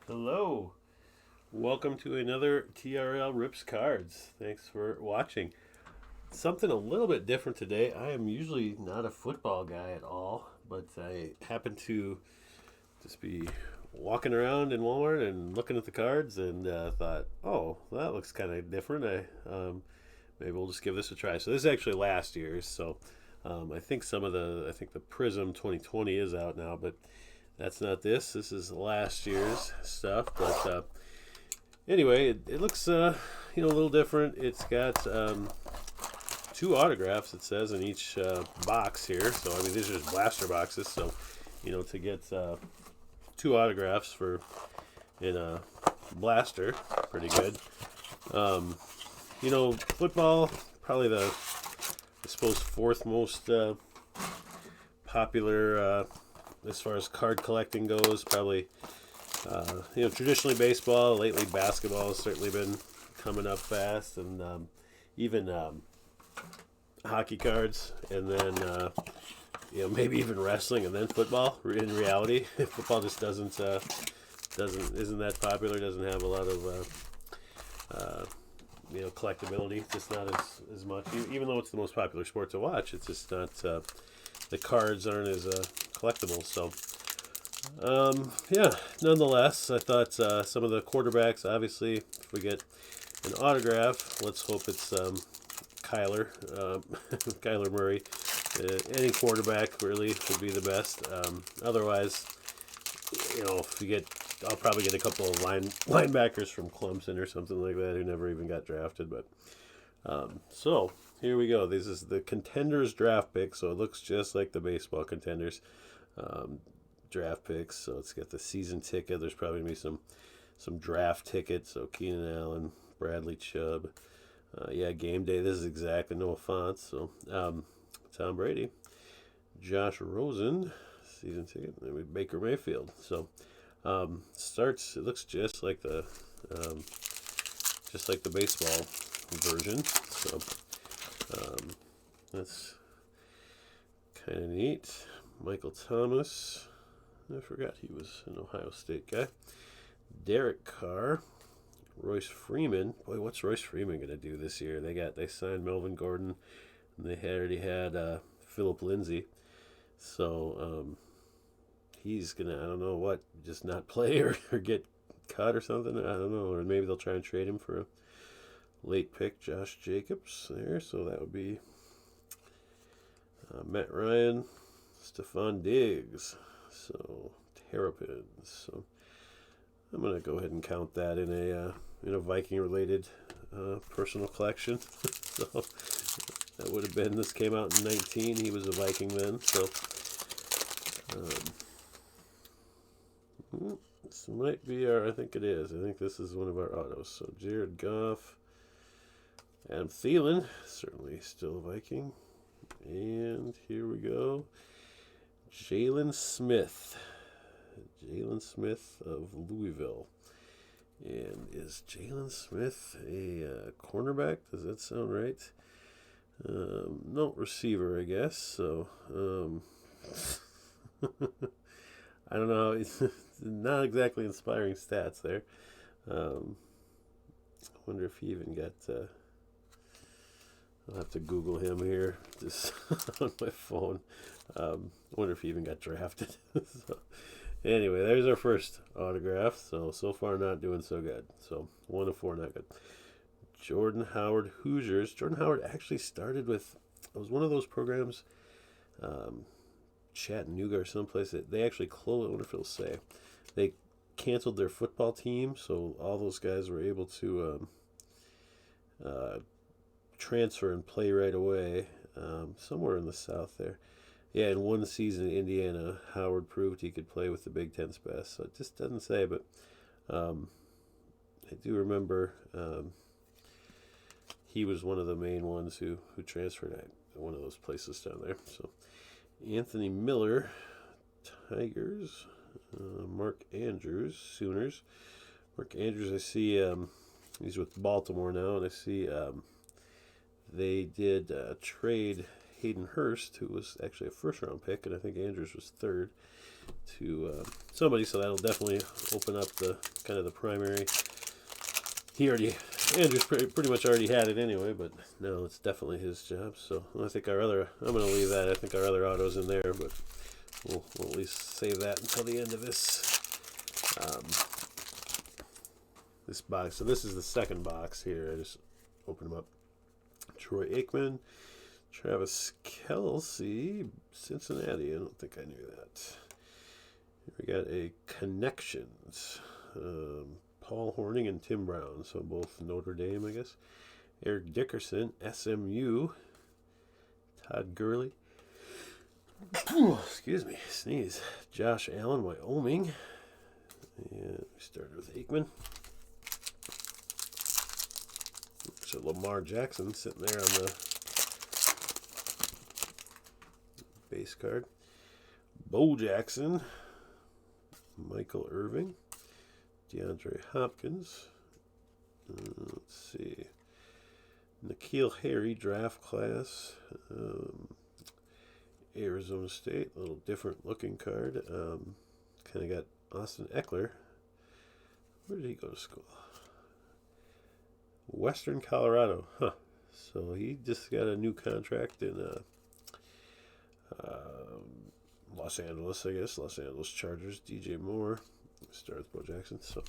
Hello. Welcome to another TRL Rips Cards. Thanks for watching. Something a little bit different today. I am usually not a football guy at all, but I happen to just be walking around in Walmart and looking at the cards and thought, oh, that looks kind of different. Maybe we'll just give this a try. So this is actually last year's. So I think I think the Prism 2020 is out now, but that's not this. This is last year's stuff. But anyway, it looks a little different. It's got two autographs. It says in each box here. So I mean these are just blaster boxes. So to get two autographs in a blaster, pretty good. Football probably I suppose fourth most popular as far as card collecting goes. Probably traditionally baseball. Lately basketball has certainly been coming up fast, and even hockey cards, and then maybe even wrestling, and then football. In reality, football just isn't that popular. Doesn't have a lot of collectability. It's just not as much. Even though it's the most popular sport to watch, it's just not. The cards aren't as collectible. So, nonetheless, I thought some of the quarterbacks, obviously, if we get an autograph, let's hope it's Kyler, Kyler Murray. Any quarterback really would be the best. Otherwise, if we get, I'll probably get a couple of linebackers from Clemson or something like that who never even got drafted. But so here we go. This is the Contenders draft pick, so it looks just like the baseball Contenders draft picks. So it's got the season ticket. There's probably gonna be some draft tickets. So Keenan Allen, Bradley Chubb. Game day. This is exactly Noah Font. So Tom Brady, Josh Rosen, season ticket, and then Baker Mayfield. So starts. It looks just like the baseball version. So that's kind of neat. Michael Thomas. I forgot he was an Ohio State guy. Derek Carr. Royce Freeman. Boy, what's Royce Freeman going to do this year? They signed Melvin Gordon, and they already had Philip Lindsay. So he's going to, I don't know what, just not play or get cut or something. I don't know. Or maybe they'll try and trade him for a late pick. Josh Jacobs there. So that would be Matt Ryan, Stephon Diggs. So Terrapins. So I'm gonna go ahead and count that in a Viking related personal collection. So that would have been, this came out in 19. He was a Viking then. So this might be I think it is. I think this is one of our autos. So Jared Goff, Adam Thielen, certainly still a Viking. And here we go. Jalen Smith of Louisville. And is Jalen Smith a cornerback? Does that sound right? No, receiver, I guess. So, I don't know. It's not exactly inspiring stats there. I wonder if he even got... I'll have to Google him here, just on my phone. I wonder if he even got drafted. So, anyway, there's our first autograph. So far not doing so good. So 1 of 4, not good. Jordan Howard, Hoosiers. Jordan Howard actually started with, it was one of those programs, Chattanooga or someplace, that they actually closed. I wonder if it'll say. They canceled their football team, so all those guys were able to transfer and play right away, somewhere in the South there. Yeah, in one season in Indiana, Howard proved he could play with the Big Ten's best. So it just doesn't say, but I do remember he was one of the main ones who transferred at one of those places down there. So Anthony Miller, Tigers. Mark Andrews, Sooners. Mark Andrews, I see he's with Baltimore now, and I see they did trade Hayden Hurst, who was actually a first-round pick, and I think Andrews was third, to somebody, so that'll definitely open up the kind of the primary. Andrew's pretty much already had it anyway, but no, it's definitely his job. So I think I'm going to leave that. I think our other auto's in there, but we'll at least save that until the end of this this box. So this is the second box here. I just opened them up. Troy Aikman, Travis Kelce, Cincinnati. I don't think I knew that. We got a Connections. Paul Hornung and Tim Brown, so both Notre Dame, I guess. Eric Dickerson, SMU. Todd Gurley. Excuse me, sneeze. Josh Allen, Wyoming. And we started with Aikman. So Lamar Jackson sitting there on the base card. Bo Jackson. Michael Irving. DeAndre Hopkins. Let's see. N'Keal Harry, draft class. Arizona State, a little different looking card. Kind of got Austin Eckler. Where did he go to school? Western Colorado. Huh. So he just got a new contract in Los Angeles, I guess. Los Angeles Chargers. DJ Moore. Starts Bo Jackson. So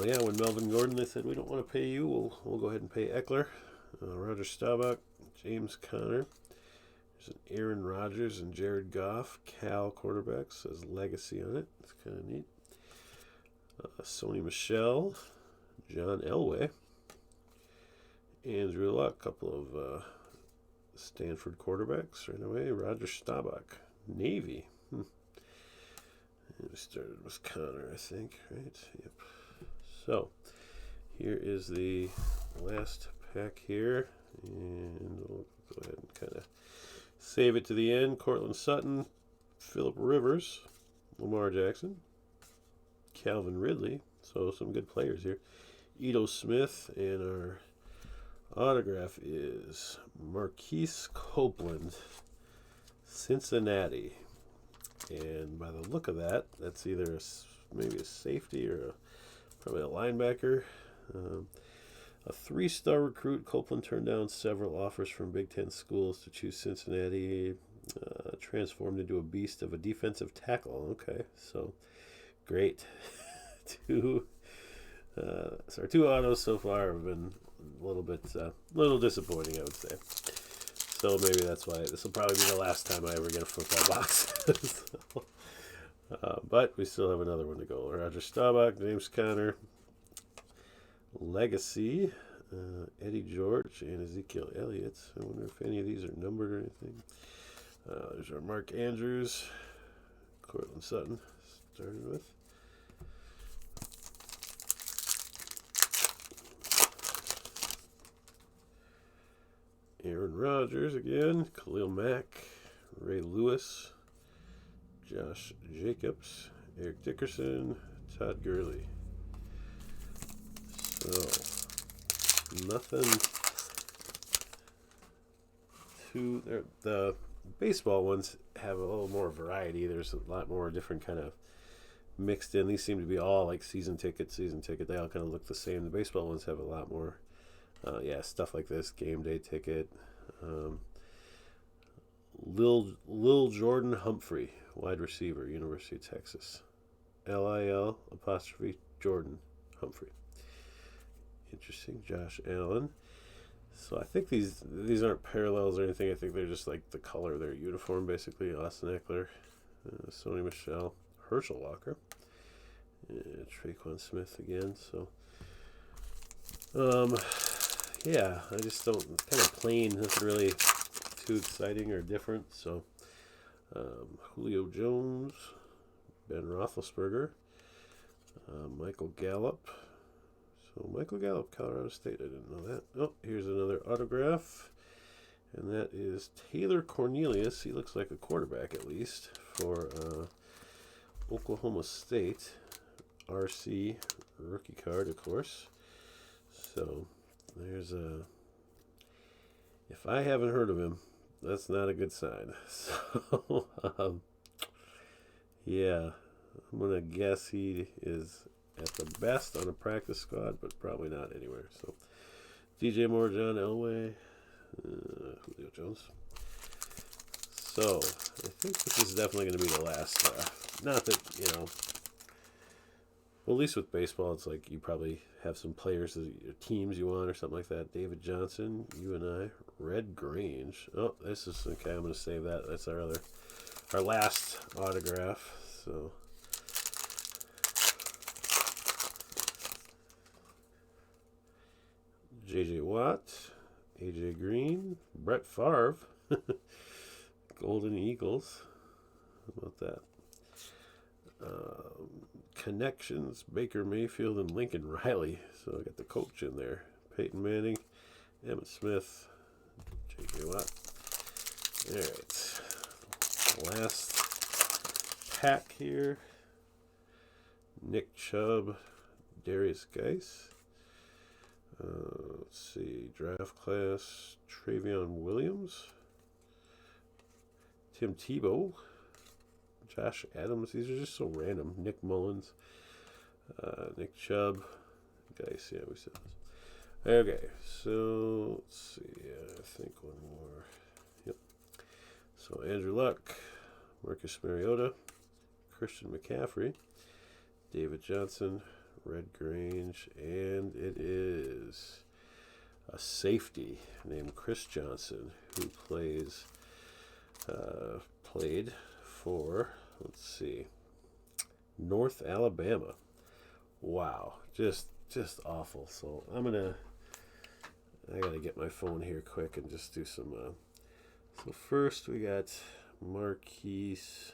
yeah, when Melvin Gordon, they said, we don't want to pay you, we'll go ahead and pay Eckler. Roger Staubach, James Conner. There's an Aaron Rodgers and Jared Goff. Cal quarterback, says legacy on it. It's kind of neat. Sony Michel, John Elway, Andrew Luck, a couple of Stanford quarterbacks right away. Roger Staubach, Navy. We started with Connor, I think, right? Yep. So, here is the last pack here, and we'll go ahead and kind of save it to the end. Cortland Sutton, Phillip Rivers, Lamar Jackson, Calvin Ridley, so some good players here. Ito Smith, and our autograph is Marquise Copeland, Cincinnati. And by the look of that, that's either maybe a safety or probably a linebacker. A 3-star recruit. Copeland turned down several offers from Big Ten schools to choose Cincinnati. Transformed into a beast of a defensive tackle. Okay, so great. So our two autos so far have been a little disappointing, I would say. So maybe that's why this will probably be the last time I ever get a football box. But we still have another one to go. Roger Staubach, James Conner, Legacy, Eddie George, and Ezekiel Elliott. I wonder if any of these are numbered or anything. There's our Mark Andrews, Cortland Sutton, started with. Aaron Rodgers again, Khalil Mack, Ray Lewis, Josh Jacobs, Eric Dickerson, Todd Gurley. So, nothing too... The baseball ones have a little more variety. There's a lot more different kind of mixed in. These seem to be all like season ticket. They all kind of look the same. The baseball ones have a lot more... stuff like this, game day ticket. Lil Jordan Humphrey, wide receiver, University of Texas. LIL apostrophe Jordan Humphrey. Interesting. Josh Allen. So I think these aren't parallels or anything. I think they're just like the color of their uniform, basically. Austin Eckler, Sony Michel, Herschel Walker, Traquan Smith again. So, yeah, I just don't, it's kind of plain, nothing really too exciting or different. So, Julio Jones, Ben Roethlisberger, Michael Gallup. So, Michael Gallup, Colorado State, I didn't know that. Oh, here's another autograph, and that is Taylor Cornelius. He looks like a quarterback, at least, for Oklahoma State. RC rookie card, of course. So, there's a... If I haven't heard of him, that's not a good sign. So, yeah, I'm going to guess he is at the best on a practice squad, but probably not anywhere. So, DJ Moore, John Elway, Julio Jones. So, I think this is definitely going to be the last. Not that, well, at least with baseball, it's like you probably have some players, teams you want or something like that. David Johnson, you and I, Red Grange. Oh, this is okay. I'm going to save that. That's our last autograph. So, J.J. Watt, A.J. Green, Brett Favre, Golden Eagles. How about that? Connections, Baker Mayfield and Lincoln Riley. So I got the coach in there. Peyton Manning, Emmitt Smith, J.J. Watt. All right. Last pack here. Nick Chubb, Darius Geis. Let's see. Draft class, Travion Williams, Tim Tebow, Josh Adams. These are just so random. Nick Mullins, Nick Chubb, Geis. Yeah, we said this. Okay, so let's see. I think one more. Yep. So Andrew Luck, Marcus Mariota, Christian McCaffrey, David Johnson, Red Grange, and it is a safety named Chris Johnson who played for, let's see, North Alabama. Wow, just awful. So I gotta get my phone here quick and just do some. So first we got Marquise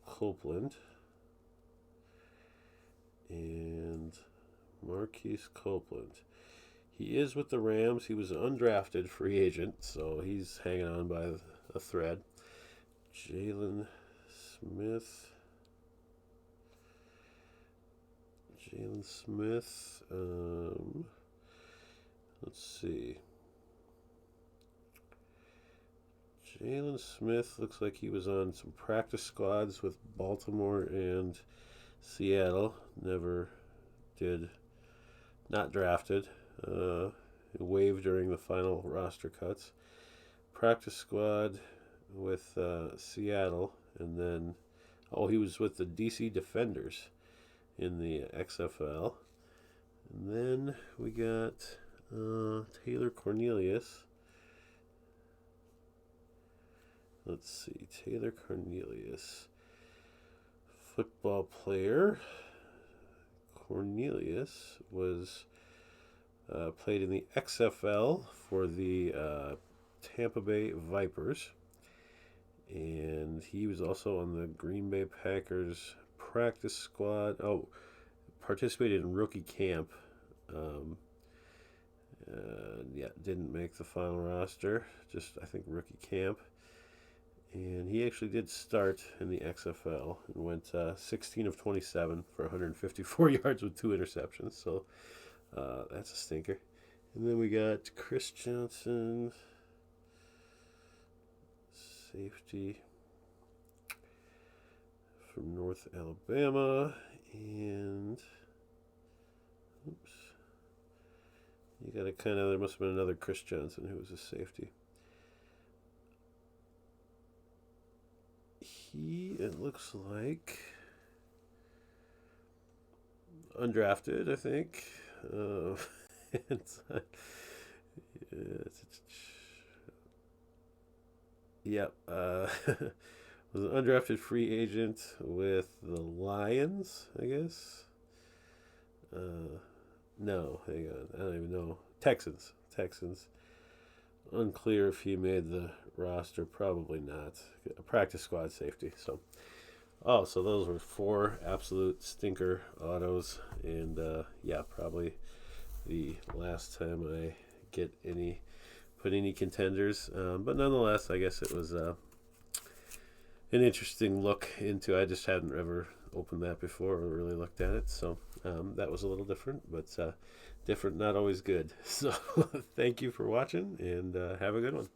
Copeland. And Marquise Copeland. He is with the Rams. He was an undrafted free agent, so he's hanging on by a thread. Jalen Smith. Let's see. Jalen Smith looks like he was on some practice squads with Baltimore and Seattle. Not drafted. Waived during the final roster cuts. Practice squad with Seattle, and then he was with the DC Defenders in the XFL. And then we got Taylor Cornelius. Let's see, Taylor Cornelius, football player. Cornelius was played in the XFL for the Tampa Bay Vipers, and he was also on the Green Bay Packers practice squad. Participated in rookie camp. Didn't make the final roster. Just, I think, rookie camp. And he actually did start in the XFL and went 16 of 27 for 154 yards with 2 interceptions. So that's a stinker. And then we got Chris Johnson, safety from North Alabama. And there must have been another Chris Johnson who was a safety. It looks like undrafted, I think. Was an undrafted free agent with the Lions, I guess. No, hang on. I don't even know. Texans. Unclear if he made the roster. Probably not. A practice squad safety. So those were 4 absolute stinker autos. And, probably the last time I get any Panini Contenders. But nonetheless, I guess it was an interesting look into. I just hadn't ever opened that before or really looked at it. So that was a little different. But different, not always good. So thank you for watching, and have a good one.